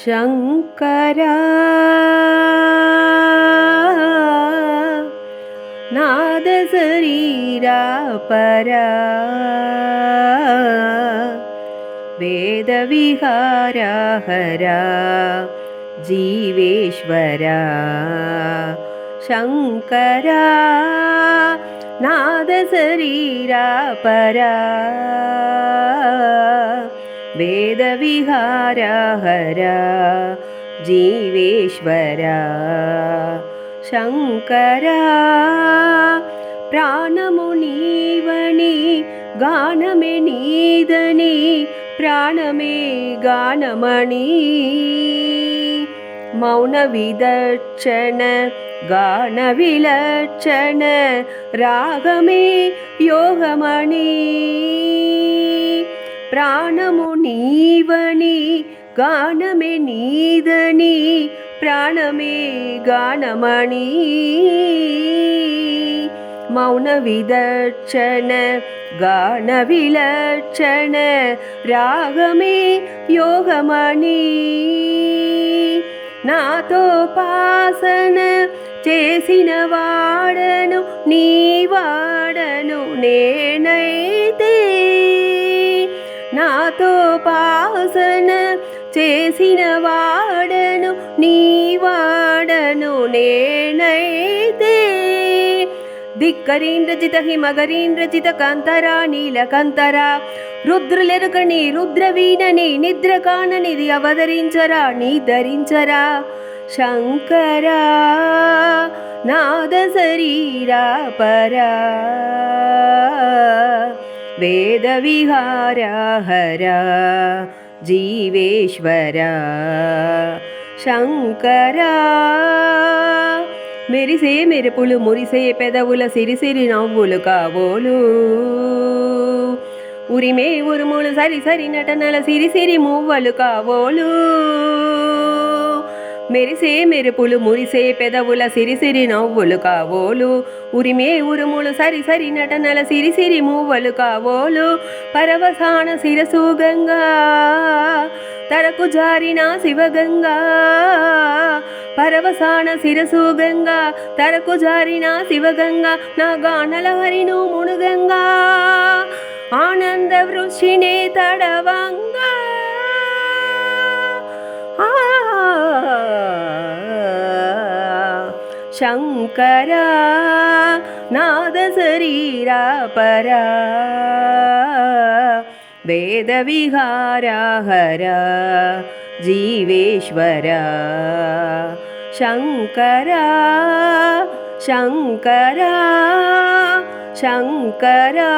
शङ्करा नादशरीरा परा वेदविहारा हरा जीवेश्वरा शङ्करा नादशरीरा परा वेदविहारा हरा जीवेश्वरा शङ्करा प्राणमु नीवनि गानमे नीदनि प्राणमे गानमणि मौनविदर्शन गानविलक्षण रागमे योगमणि प्राणमु नीवनि गानमे नीदनि प्राणमे गानमणि मौनविदर्शन गानविलक्षण रागमे योगमणि नातोपासन చేసిన వాడను నీ వాడను నేనైతే నాతో పాసన చేసిన వాడను నీ వాడను నేనైతే ధిక్కరీంద్రజిత హిమగరీంద్రజిత కాంతరా నీలకంతరా రుద్రులెరుకని రుద్రవీణని నిద్ర కాననిది అవతరించరా నీ ధరించరా శంకరా నాద శరీరా పరా వేద విహారా హరా జీవేశ్వరా శంకరా మెరిసే మెరుపులు మురిసే పెదవుల సిరిసిరి నవ్వులు కాబోలు ఉరిమే ఉరుములు సరి సరి నటనల సిరిసిరి మువ్వలు కాబోలు మెరిసే మెరుపులు మురిసే పెదవుల సిరిసిరి నవ్వులు కాబోలు ఉరిమే ఉరుములు సరి సరి నటనల సిరిసిరి మువ్వలు కాబోలు పరవసాన శిరసు గంగా తరకు జారిన శివగంగా పరవసాన శిరసు గంగా తరకు జారిన శివగంగా నా గానల హరిను మునుగంగా ఆనంద వృషినే తడవంగా శంకరా నాద శరీరా పరా వేద విహారా హరా జీవేశ్వరా శంకరా శంకరా శంకరా